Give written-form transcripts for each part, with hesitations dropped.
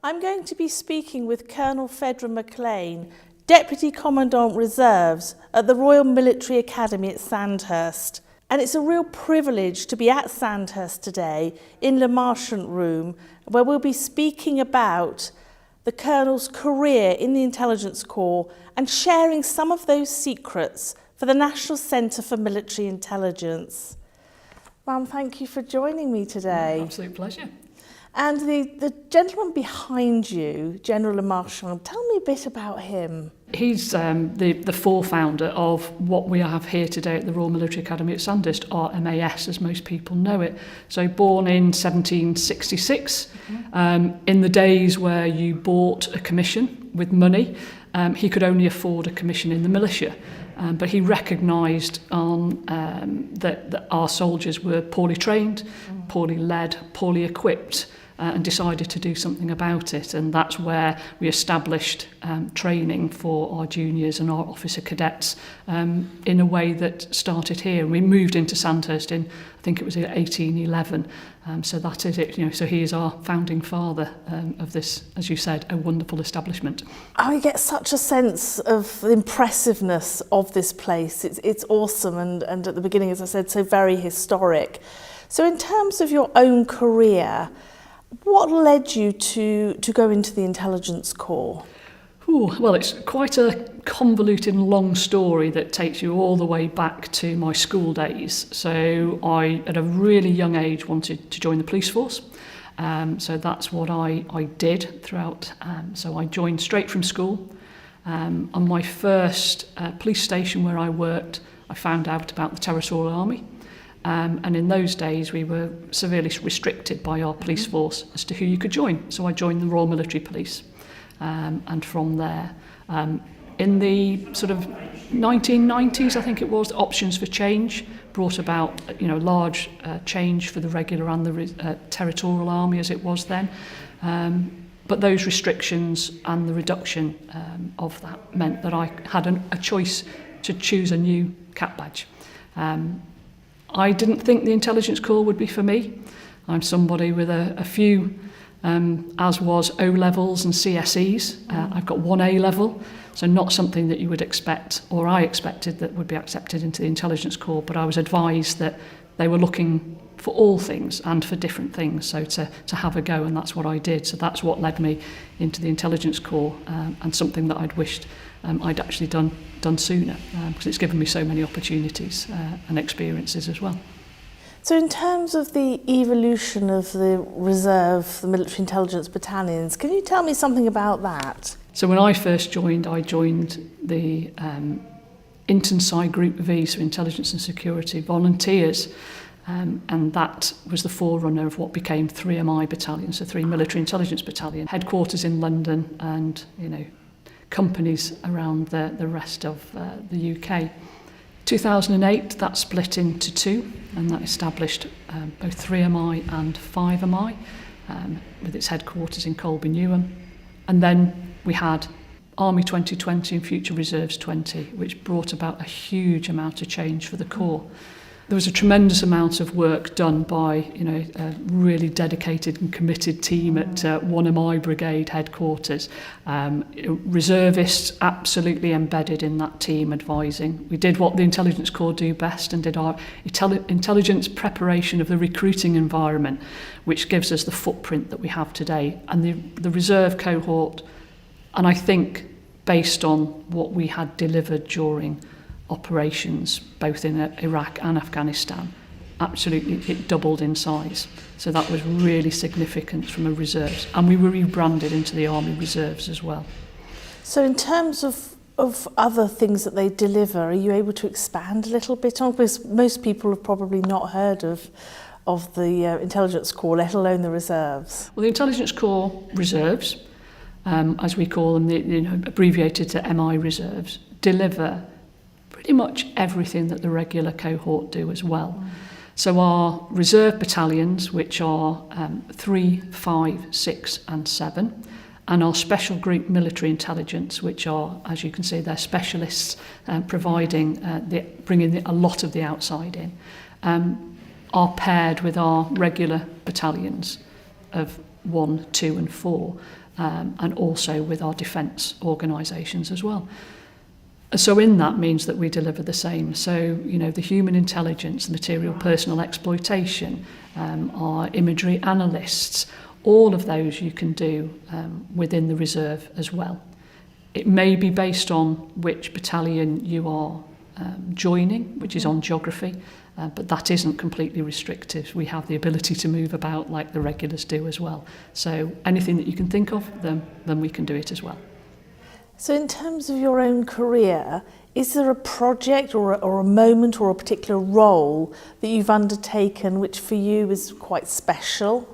I'm going to be speaking with Colonel Phaedra McLean, Deputy Commandant Reserves at the Royal Military Academy at Sandhurst. And it's a real privilege to be at Sandhurst today in the Marchant Room, where we'll be speaking about the Colonel's career in the Intelligence Corps and sharing some of those secrets for the National Centre for Military Intelligence. Ma'am, thank you for joining me today. Absolute pleasure. And the gentleman behind you, General Marchant, tell me a bit about him. He's the fore-founder of what we have here today at the Royal Military Academy at Sandhurst, or MAS as most people know it. So born in 1766, in the days where you bought a commission with money, he could only afford a commission in the militia. But he recognised that our soldiers were poorly trained, poorly led, poorly equipped, and decided to do something about it. And that's where we established training for our juniors and our officer cadets in a way that started here. And we moved into Sandhurst in, I think it was 1811. So that is it. So he is our founding father of this, as you said, a wonderful establishment. I get such a sense of the impressiveness of this place. It's awesome, and at the beginning, as I said, so very historic. So in terms of your own career, what led you to go into the Intelligence Corps? Well, it's quite a convoluted and long story that takes you all the way back to my school days. So I, at a really young age, wanted to join the police force. So that's what I did throughout. So I joined straight from school. On my first police station where I worked, I found out about the Territorial Army. And in those days, we were severely restricted by our police force as to who you could join. So I joined the Royal Military Police. And from there, in the sort of 1990s, I think it was, options for change brought about, large change for the regular and the Territorial Army as it was then. But those restrictions and the reduction of that meant that I had a choice to choose a new cap badge. I didn't think the Intelligence Corps would be for me. I'm somebody with a few, as was O-levels and CSEs. I've got one A-level, so not something that you would expect, or I expected that would be accepted into the Intelligence Corps, but I was advised that they were looking for all things and for different things, so to have a go, and that's what I did. So that's what led me into the Intelligence Corps, and something that I'd wished I'd actually done sooner, because it's given me so many opportunities and experiences as well. So in terms of the evolution of the reserve, the military intelligence battalions, can you tell me something about that? So when I first joined, I joined the Intensci Group V, so Intelligence and Security Volunteers, and that was the forerunner of what became 3MI Battalion, so 3 Military Intelligence Battalion, headquarters in London and, companies around the rest of the UK. 2008, that split into 2, and that established both 3MI and 5MI, with its headquarters in Colby Newham. And then we had Army 2020 and Future Reserves 20, which brought about a huge amount of change for the Corps. There was a tremendous amount of work done by, a really dedicated and committed team at 1MI Brigade headquarters. Reservists absolutely embedded in that team, advising. We did what the Intelligence Corps do best and did our intelligence preparation of the recruiting environment, which gives us the footprint that we have today. And the reserve cohort, and I think based on what we had delivered during operations both in Iraq and Afghanistan, absolutely it doubled in size. So that was really significant from a reserves, and we were rebranded into the Army Reserves as well. So in terms of other things that they deliver, are you able to expand a little bit on? Because most people have probably not heard of the Intelligence Corps, let alone the reserves. Well, the Intelligence Corps Reserves, as we call them, abbreviated to MI Reserves, deliver pretty much everything that the regular cohort do as well. So our reserve battalions, which are 3, 5, 6 and 7, and our special group military intelligence, which are, as you can see, they're specialists bringing a lot of the outside in, are paired with our regular battalions of 1, 2 and 4, and also with our defence organisations as well. So in that means that we deliver the same. So, the human intelligence, material personal exploitation, our imagery analysts, all of those you can do within the reserve as well. It may be based on which battalion you are joining, which is on geography, but that isn't completely restrictive. We have the ability to move about like the regulars do as well. So anything that you can think of, then we can do it as well. So in terms of your own career, is there a project or a moment or a particular role that you've undertaken which for you is quite special?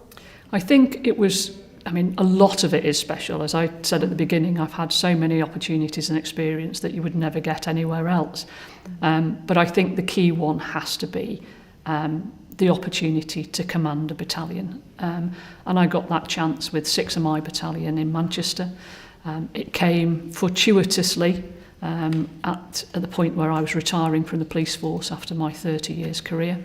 I think it was, a lot of it is special. As I said at the beginning, I've had so many opportunities and experience that you would never get anywhere else. But I think the key one has to be the opportunity to command a battalion. And I got that chance with 6MI Battalion in Manchester. It came fortuitously at the point where I was retiring from the police force after my 30 years career.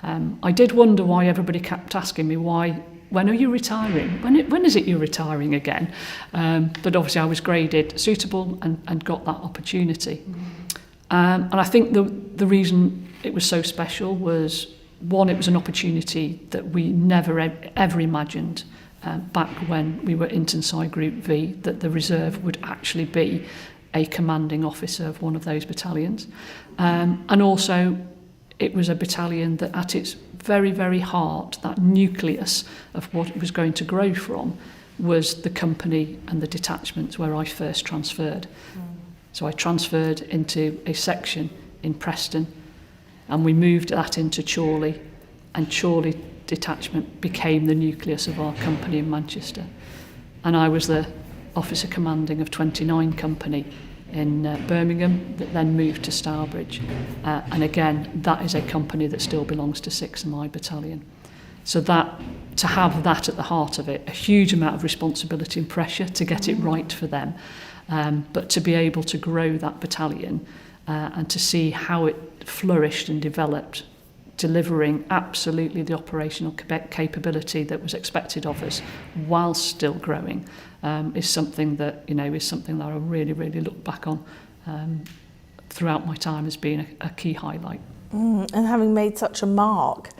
I did wonder why everybody kept asking me, when are you retiring? When is it you're retiring again? But obviously I was graded suitable and got that opportunity. And I think the reason it was so special was, one, it was an opportunity that we never ever imagined back when we were Intensai Group V, that the reserve would actually be a commanding officer of one of those battalions. And also it was a battalion that at its very, very heart, that nucleus of what it was going to grow from, was the company and the detachments where I first transferred. So I transferred into a section in Preston, and we moved that into Chorley, and Chorley detachment became the nucleus of our company in Manchester. And I was the officer commanding of 29 Company in Birmingham, that then moved to Stourbridge. And again, that is a company that still belongs to 6MI Battalion. So that, to have that at the heart of it, a huge amount of responsibility and pressure to get it right for them, but to be able to grow that battalion and to see how it flourished and developed, delivering absolutely the operational capability that was expected of us while still growing, is something that I really, really look back on throughout my time as being a key highlight. And having made such a mark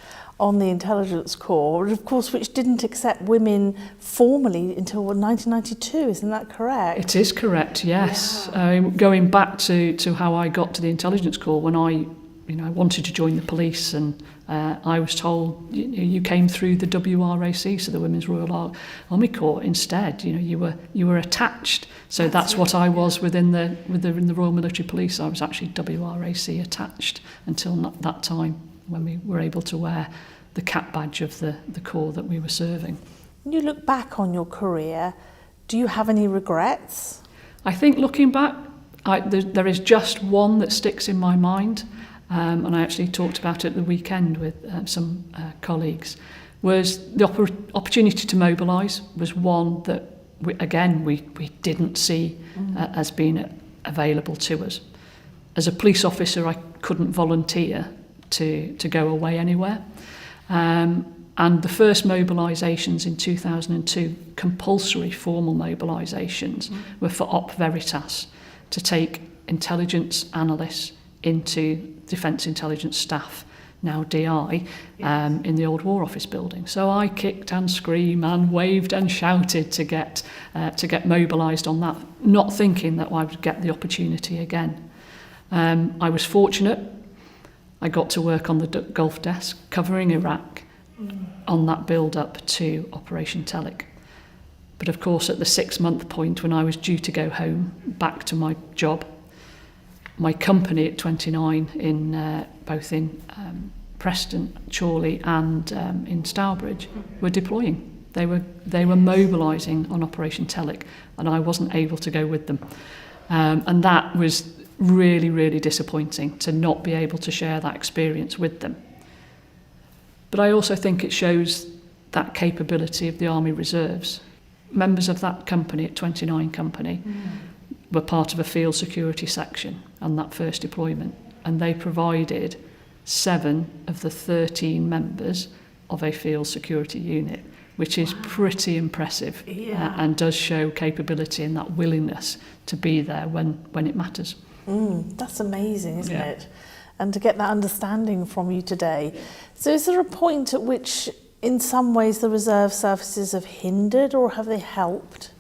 on the Intelligence Corps, of course, which didn't accept women formally until 1992, isn't that correct? It is correct, yes. Yeah. Going back to how I got to the Intelligence Corps, when I wanted to join the police, and I was told you came through the WRAC, so the Women's Royal Army Corps. Instead, you were attached. So that's what I was within the Royal Military Police. I was actually WRAC attached until that time when we were able to wear the cap badge of the corps that we were serving. When you look back on your career, do you have any regrets? I think looking back, there is just one that sticks in my mind. And I actually talked about it at the weekend with some colleagues, was the opportunity to mobilise was one that, we didn't see as being available to us. As a police officer, I couldn't volunteer to go away anywhere. And the first mobilisations in 2002, compulsory formal mobilisations, were for Op Veritas, to take intelligence analysts into Defence Intelligence Staff, now DI, in the old War Office building. So I kicked and screamed and waved and shouted to get mobilised on that, not thinking that I would get the opportunity again. I was fortunate. I got to work on the Gulf desk, covering Iraq, on that build-up to Operation Telic. But of course, at the 6-month point when I was due to go home, back to my job, my company at 29 in both in Preston, Chorley and in Stourbridge were deploying. They were mobilising on Operation Telic, and I wasn't able to go with them. And that was really, really disappointing to not be able to share that experience with them. But I also think it shows that capability of the Army Reserves. Members of that company at 29 Company were part of a field security section on that first deployment, and they provided 7 of the 13 members of a field security unit which is pretty impressive. And does show capability and that willingness to be there when it matters. That's amazing, isn't it? And to get that understanding from you today. So is there a point at which in some ways the reserve services have hindered, or have they helped?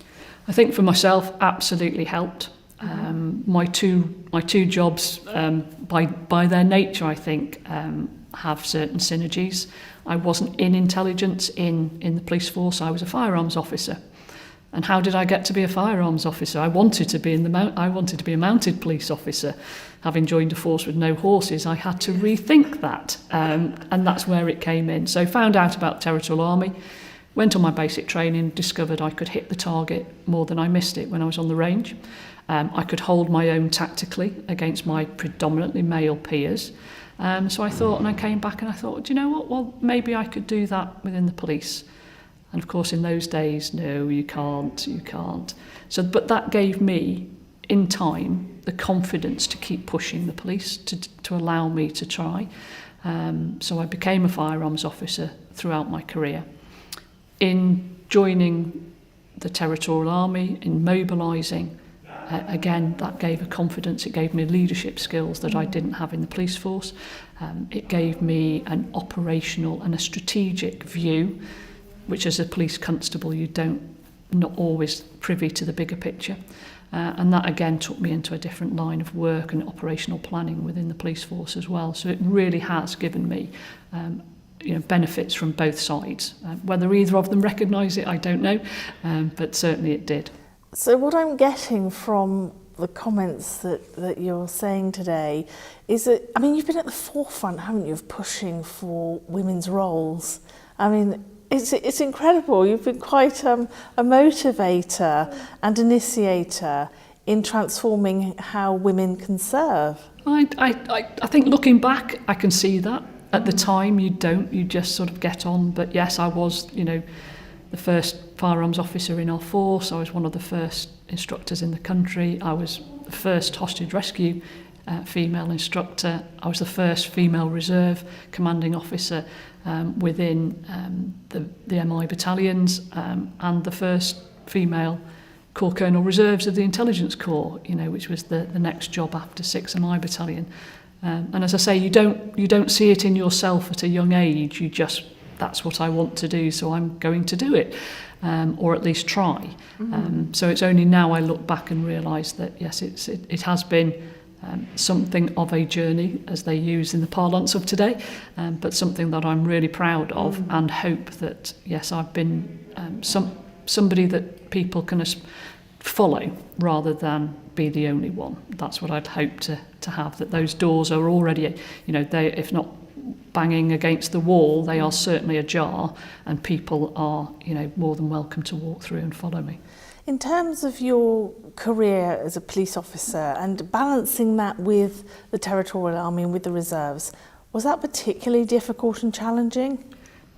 I think for myself, absolutely helped. My two jobs, by their nature, I think, have certain synergies. I wasn't in intelligence in the police force. I was a firearms officer. And how did I get to be a firearms officer? I wanted to be a mounted police officer. Having joined a force with no horses, I had to rethink that, and that's where it came in. So found out about Territorial Army, went on my basic training, discovered I could hit the target more than I missed it when I was on the range. I could hold my own tactically against my predominantly male peers. So I thought, and I came back and I thought, do you know what? Well, maybe I could do that within the police. And of course, in those days, no, you can't. So, but that gave me, in time, the confidence to keep pushing the police, to allow me to try. So I became a firearms officer throughout my career. In joining the Territorial Army, in mobilising, again, that gave a confidence. It gave me leadership skills that I didn't have in the police force. It gave me an operational and a strategic view, which as a police constable you not always privy to the bigger picture. And that again took me into a different line of work and operational planning within the police force as well. So it really has given me benefits from both sides. Whether either of them recognise it, I don't know, but certainly it did. So what I'm getting from the comments that you're saying today is that, I mean, you've been at the forefront, haven't you, of pushing for women's roles. I mean, it's incredible. You've been quite a motivator and initiator in transforming how women can serve. I think looking back, I can see that. At the time, you just sort of get on. But yes, I was, the first firearms officer in our force. I was one of the first instructors in the country. I was the first hostage rescue female instructor. I was the first female reserve commanding officer within the MI battalions, and the first female Corps Colonel Reserves of the Intelligence Corps, which was the next job after 6 MI battalion. And as I say, you don't see it in yourself at a young age. That's what I want to do, so I'm going to do it, or at least try. So it's only now I look back and realise that yes, it has been something of a journey, as they use in the parlance of today, but something that I'm really proud of, and hope that yes, I've been somebody that people can follow rather than be the only one. That's what I'd hope to have, that those doors are already, they, if not banging against the wall, they are certainly ajar, and people are, more than welcome to walk through and follow me. In terms of your career as a police officer and balancing that with the Territorial Army and with the reserves, was that particularly difficult and challenging?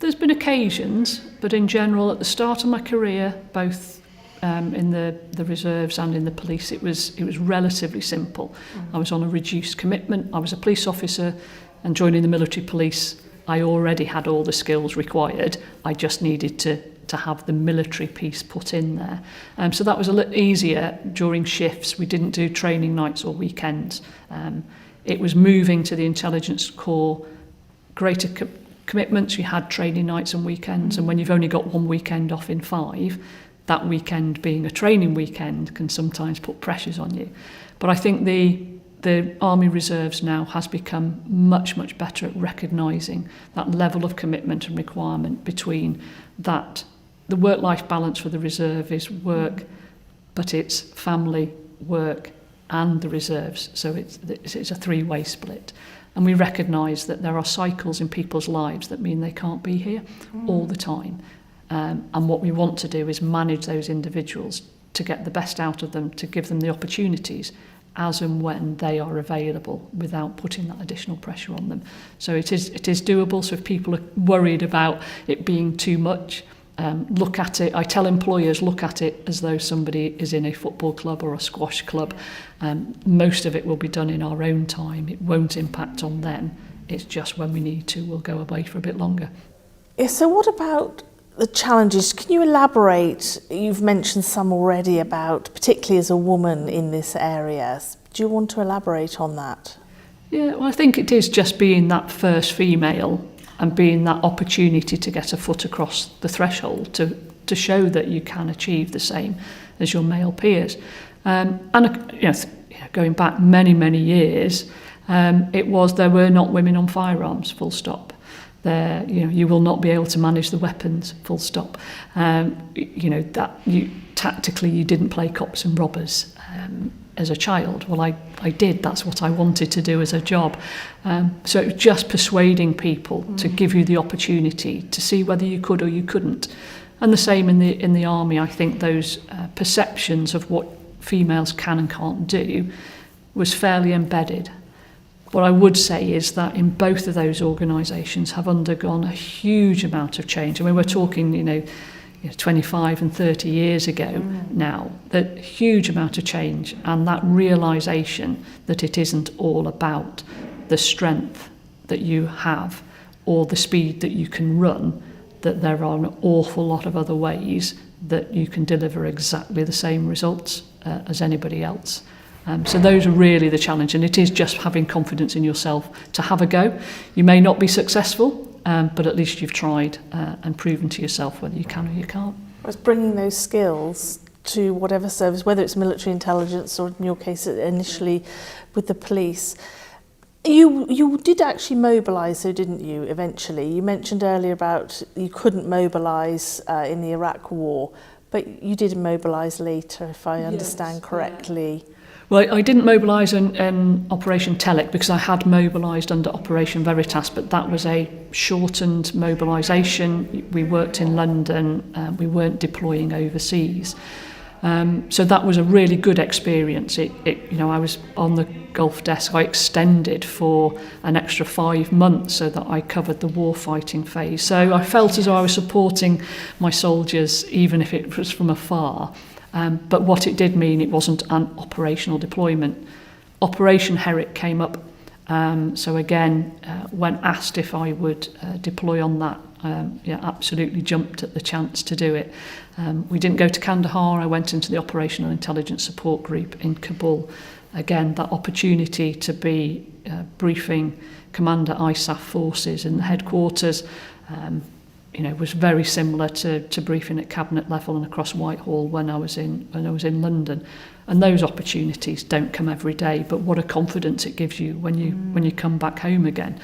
There's been occasions, but in general, at the start of my career, both in the reserves and in the police, it was relatively simple. I was on a reduced commitment. I was a police officer, and joining the military police, I already had all the skills required. I just needed to have the military piece put in there. So that was a little easier during shifts. We didn't do training nights or weekends. It was moving to the Intelligence Corps, greater commitments. You had training nights and weekends, and when you've only got one weekend off in 5, that weekend being a training weekend can sometimes put pressures on you. But I think the Army Reserves now has become much, much better at recognising that level of commitment and requirement between that. The work-life balance for the reserve is work, but it's family, work and the reserves. So it's a three-way split. And we recognise that there are cycles in people's lives that mean they can't be here all the time. And what we want to do is manage those individuals to get the best out of them, to give them the opportunities as and when they are available without putting that additional pressure on them. So it is doable. So if people are worried about it being too much, look at it. I tell employers, look at it as though somebody is in a football club or a squash club. Most of it will be done in our own time. It won't impact on them. It's just when we need to, we'll go away for a bit longer. Yeah, so what about the challenges. Can you elaborate? You've mentioned some already about, particularly as a woman in this area. Do you want to elaborate on that? Yeah, well, I think it is just being that first female and being that opportunity to get a foot across the threshold to show that you can achieve the same as your male peers. And going back many years, there were not women on firearms, full stop. You will not be able to manage the weapons, full stop. Tactically you didn't play cops and robbers as a child. Well, I did. That's what I wanted to do as a job. So it was just persuading people to give you the opportunity to see whether you could or you couldn't. And the same in the army. I think those perceptions of what females can and can't do was fairly embedded. What I would say is that in both of those organisations have undergone a huge amount of change. I mean, we're talking, 25 and 30 years ago now, that huge amount of change, and that realisation that it isn't all about the strength that you have or the speed that you can run, that there are an awful lot of other ways that you can deliver exactly the same results as anybody else. So those are really the challenge, and it is just having confidence in yourself to have a go. You may not be successful, but at least you've tried and proven to yourself whether you can or you can't. I was bringing those skills to whatever service, whether it's military intelligence or in your case initially with the police. You did actually mobilise, so didn't you, eventually? You mentioned earlier about you couldn't mobilise in the Iraq War, but you did mobilise later, if I understand correctly. Yeah. Well, I didn't mobilise in Operation Telek because I had mobilised under Operation Veritas, but that was a shortened mobilisation. We worked in London, we weren't deploying overseas. So that was a really good experience. I was on the Gulf desk. I extended for an extra 5 months so that I covered the warfighting phase. So I felt as though I was supporting my soldiers, even if it was from afar. But what it did mean, it wasn't an operational deployment. Operation Herrick came up. So again, when asked if I would deploy on that, absolutely jumped at the chance to do it. We didn't go to Kandahar. I went into the Operational Intelligence Support Group in Kabul. Again, that opportunity to be briefing Commander ISAF forces in the headquarters, was very similar to briefing at cabinet level and across Whitehall when I was in London. And those opportunities don't come every day, but what a confidence it gives you when you come back home again.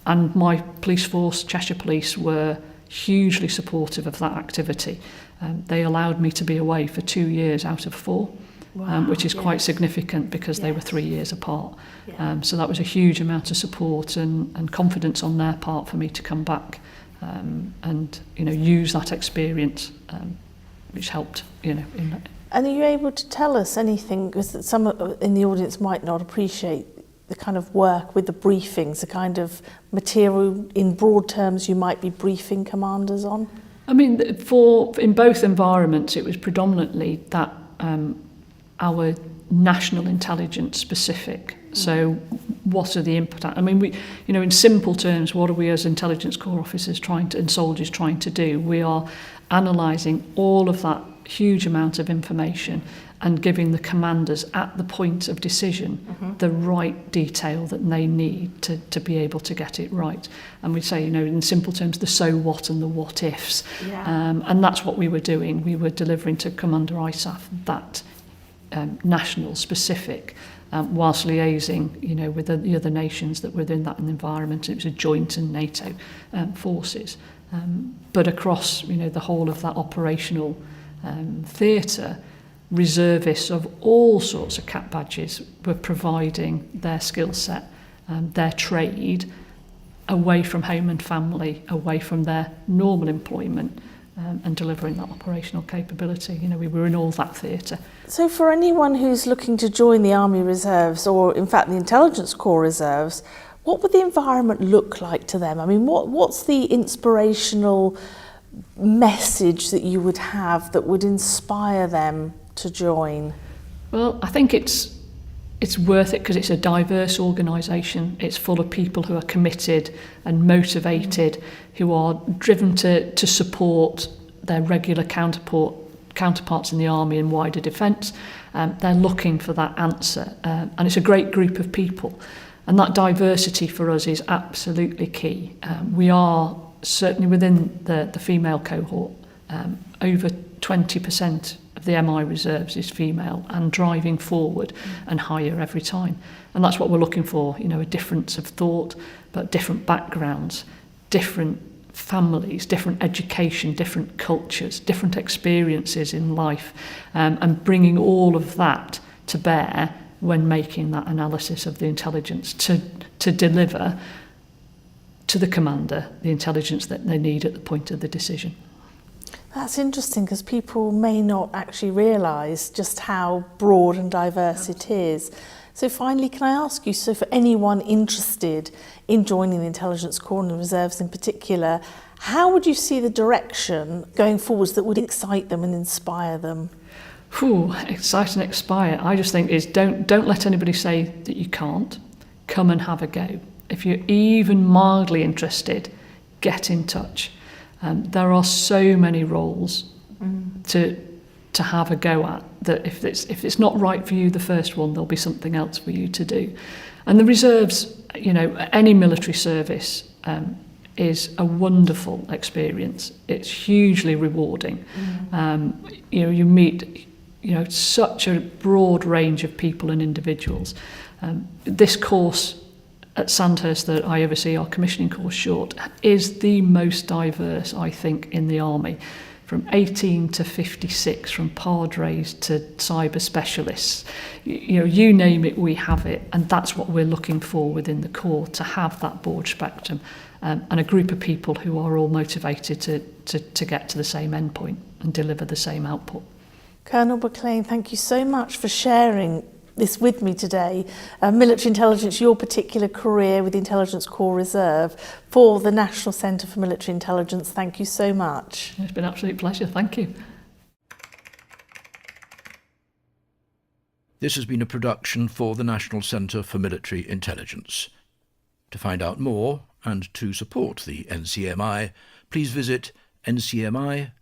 And my police force, Cheshire Police, were hugely supportive of that activity. They allowed me to be away for 2 years out of 4, which is quite significant because they were 3 years apart. Yeah. So that was a huge amount of support and confidence on their part for me to come back and use that experience, which helped. In that. And are you able to tell us anything, because some in the audience might not appreciate the kind of work with the briefings, the kind of material in broad terms you might be briefing commanders on? I mean, in both environments, it was predominantly that our national intelligence specific. So what are the input? I mean, we, in simple terms, what are we as intelligence corps officers and soldiers trying to do? We are analysing all of that huge amount of information and giving the commanders at the point of decision the right detail that they need to be able to get it right. And we say, in simple terms, the so what and the what ifs. Yeah. And that's what we were doing. We were delivering to Commander ISAF that national specific, whilst liaising, with the other nations that were in that environment. It was a joint and NATO forces. But across, the whole of that operational theatre, reservists of all sorts of cap badges were providing their skill set, their trade, away from home and family, away from their normal employment, and delivering that operational capability. We were in all that theatre. So for anyone who's looking to join the Army Reserves, or in fact the Intelligence Corps Reserves, what would the environment look like to them? I mean, what's the inspirational message that you would have that would inspire them to join? Well, I think it's it's worth it because it's a diverse organisation. It's full of people who are committed and motivated, who are driven to support their regular counterparts in the army and wider defence. They're looking for that answer, and it's a great group of people. And that diversity for us is absolutely key. We are certainly within the female cohort, over 20% of the MI reserves is female and driving forward and higher every time. And that's what we're looking for, you know, a difference of thought, but different backgrounds, different families, different education, different cultures, different experiences in life, and bringing all of that to bear when making that analysis of the intelligence to deliver to the commander the intelligence that they need at the point of the decision. That's interesting because people may not actually realise just how broad and diverse it is. So finally, can I ask you, so for anyone interested in joining the Intelligence Corps and the Reserves in particular, how would you see the direction going forwards that would excite them and inspire them? Excite and inspire. I just think is don't let anybody say that you can't. Come and have a go. If you're even mildly interested, get in touch. There are so many roles to have a go at that if it's not right for you, the first one, there'll be something else for you to do. And the reserves, you know, any military service is a wonderful experience. It's hugely rewarding. You know, you meet, you know, such a broad range of people and individuals. This course at Sandhurst that I oversee, our commissioning course short, is the most diverse, I think, in the army. From 18 to 56, from padres to cyber specialists. You know, you name it, we have it. And that's what we're looking for within the Corps, to have that broad spectrum and a group of people who are all motivated to get to the same endpoint and deliver the same output. Colonel McLean, thank you so much for sharing this with me today. Military intelligence, your particular career with the Intelligence Corps Reserve for the National Centre for Military Intelligence. Thank you so much. It's been an absolute pleasure. Thank you. This has been a production for the National Centre for Military Intelligence. To find out more and to support the NCMI, please visit ncmi.co.uk.